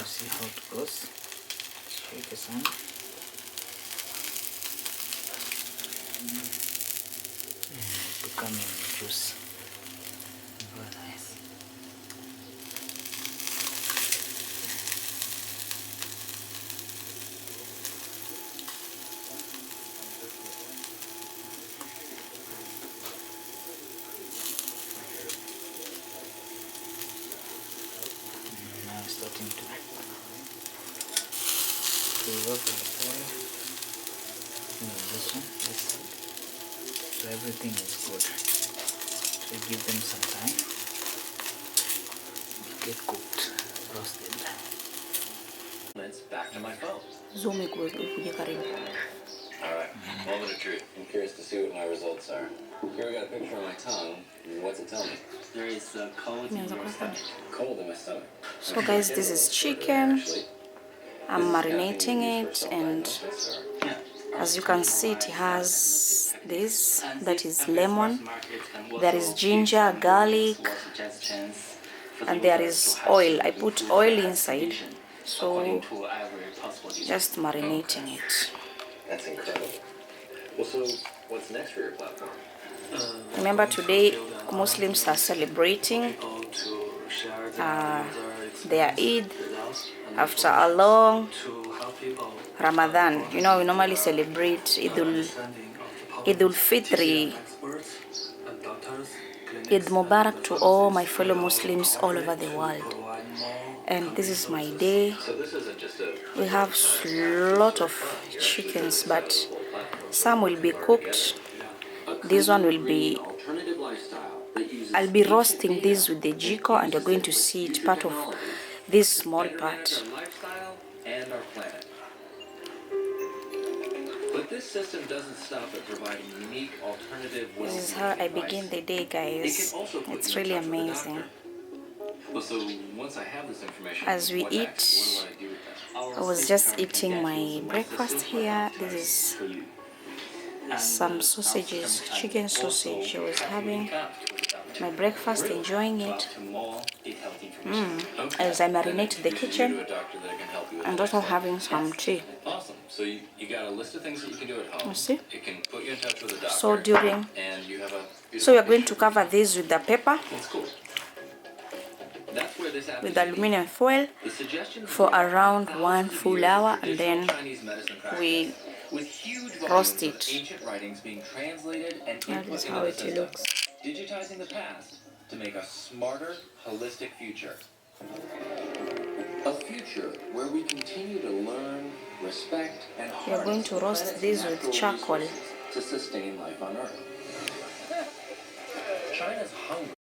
see how it goes. Shake the sun. It's becoming juicy. Very nice. Now it's starting to over the oil. This one, this side. So everything is good. So give them some time. Get cooked, roasted. It's back to my phone. Zoom ikuje karibu. Alright, moment of truth. I'm curious to see what my results are. Here we got a picture of my tongue. What's it tell me? There is a cold in your stomach. Cold in my stomach. So guys, this is chicken. I'm marinating it, and as you can see, it has this, that is lemon, there is ginger, garlic, and there is oil. I put oil inside, so just marinating it. That's incredible. Well, so what's next for your platform? Remember, today Muslims are celebrating their Eid after a long Ramadan. You know, we normally celebrate Eidul Fitri. Eid Mubarak to all my fellow Muslims all over the world. And this is my day. We have a lot of chickens, but some will be cooked. This one will be, I'll be roasting this with the jiko, and you're going to see it part of this small part. But this system doesn't stop at providing unique alternative ways. This is how I begin the day, guys. It's really amazing. Well, so once I have this information, As we eat, I was just eating my breakfast here. This is some sausages, chicken sausage. I was having my breakfast, enjoying it as I marinate the kitchen, and also having some tea. Awesome. So you got a list of things that you can do at home. You see? It can put you in touch with a doctor. So during, and you have a so we are going to cover this with the paper, That's cool. That's where this with aluminum foil for around 1 full hour, and then we roast it. Ancient writings being translated and That is how it looks. digitizing the past to make a smarter, holistic future. A future where we continue to learn, respect, and We are going to roast this with charcoal. to sustain life on Earth. China's hungry.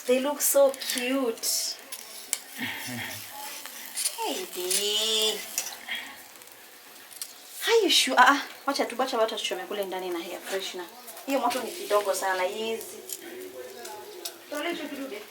They look so cute. Hey, babe. Are you sure? Wacha tuchome kule ndani na hair freshener. Hiyo moto ni kidogo sana hizi. Tole hicho kidude.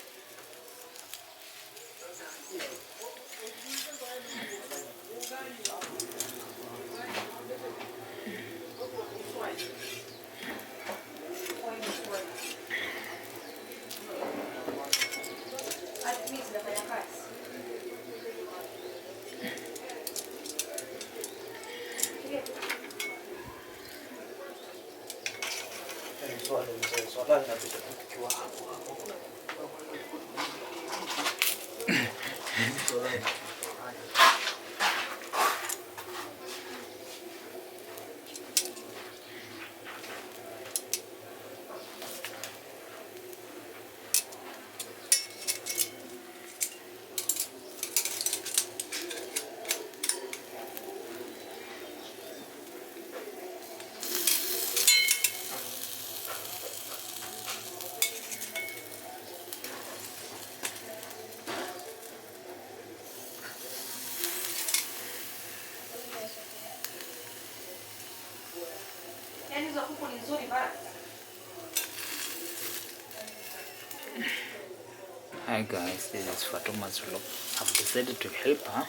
Hi guys, this is Fatuma's vlog. I've decided to help her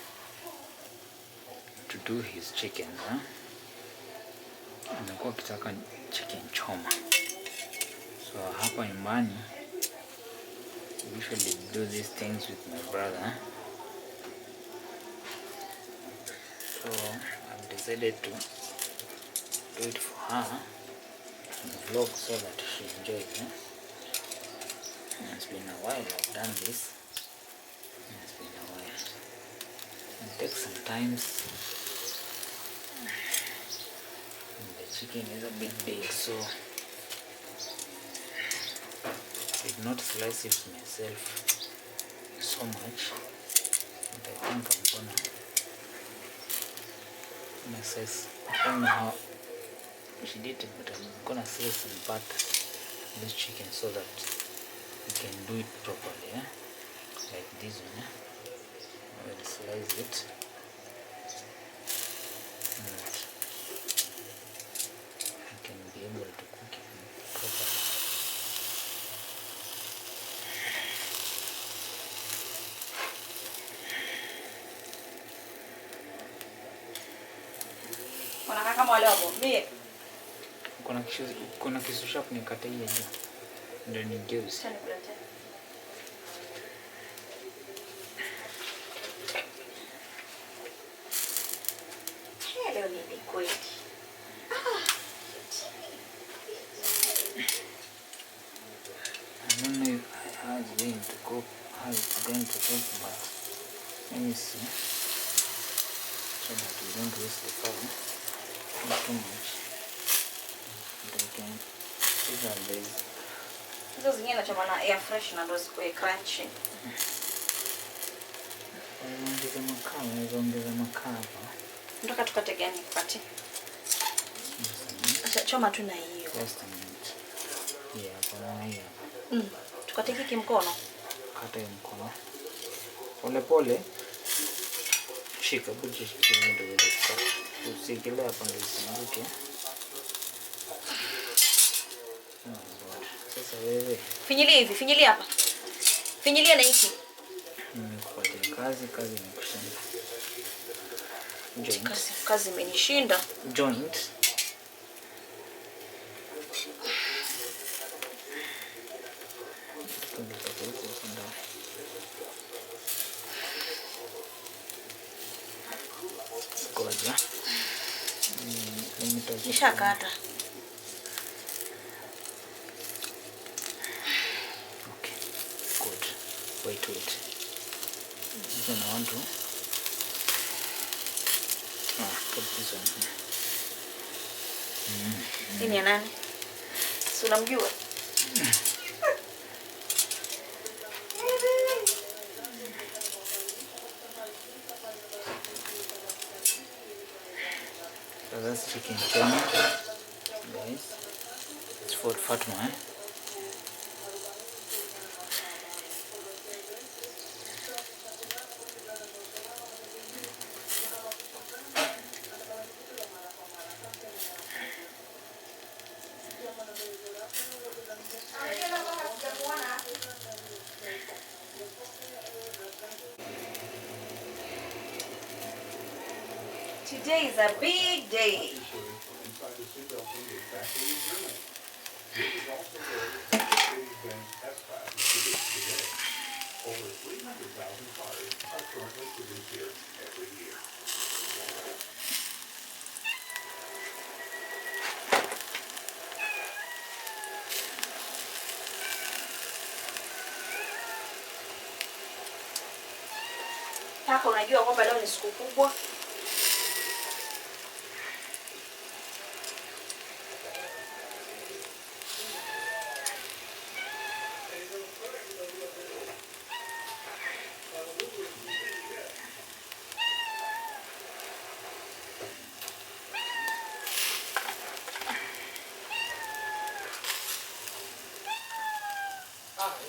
to do his chicken. Amekuwa akitaka chicken choma. So hapa nyumbani we usually do these things with my brother. So I've decided to do it for her in the vlog so that she enjoys. It's been a while I've done this. It's been a while. It takes some time. The chicken is a bit big, so I did not slice it myself so much. But I think I'm gonna slice. I don't know how she did it, but I'm gonna slice and part this chicken so that you can do it properly, like this one. I will slice it so that you can be able to cook it properly. Unakaa kama wale wapo. Mimi kuna kisu sharp nikata hiyo juu. Ndio nigeuze. Leo ni kweli. I don't know how it's going to cook, but let me see. So that we don't waste the fire. Not too much. But I can see that there's Hizo zingine nachoma na air freshener ndio zikuwe crunchy. Ongeza makaa hapa. Nataka tukate gani kupati? Acha choma tu na hiyo. Just a minute. Hapa na hiyo. Tukate hiki mkono. Kata hiyo mkono. Pole pole. Shika buji shika ndio uweze kukata. Usikiele hapa ndio isianguke. Sasa wewe Finyilia hapa. Finyilia na hiki. Nimekupatia kazi imekushinda. Joint. Kazi imenishinda. Joint. Ngoja. Nishakata. Okay. Good. Wait. Then I want to put this one here. Hii ni ya nani? Si unamjua? So that's chicken choma, guys. It's for Fatma. Today is a big day. Over 300,000 cars are currently produced here every year. Kaka, unajua kwamba leo ni siku kubwa.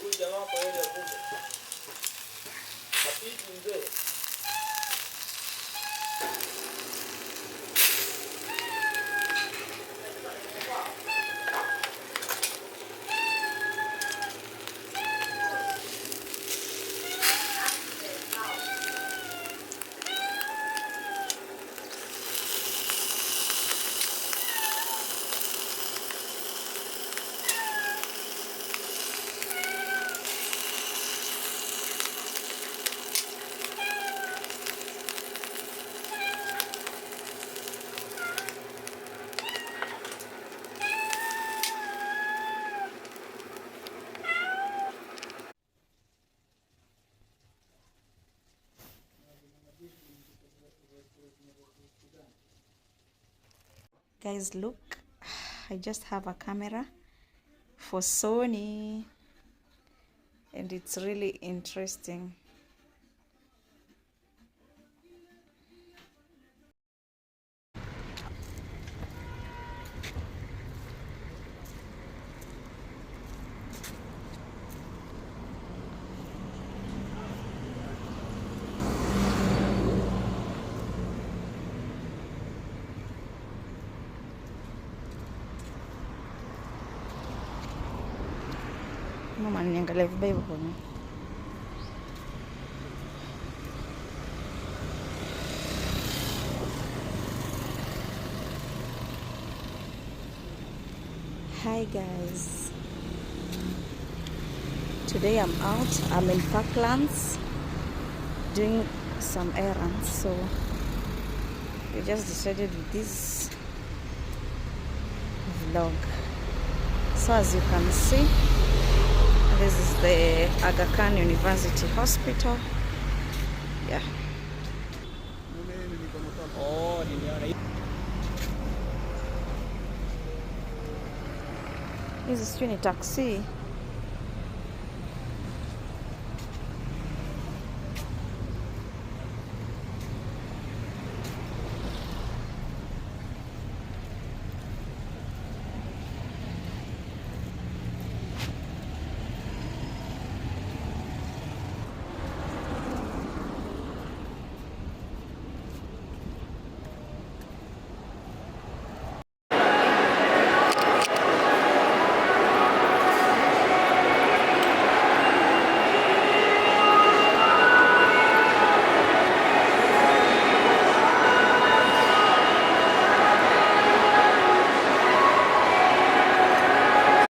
Huyu jamaa kwa ile kumbe. Kapiti mzee. Guys, look, I just have a camera for Sony and it's really interesting. Mama niangalia vibaya hivyo kwa nini? Hi guys, today I'm out. I'm in Parklands doing some errands, so we just decided with this vlog. So as you can see, this is the Aga Khan University Hospital. Yeah. Oh, niliona. Hizi sijui ni taxi.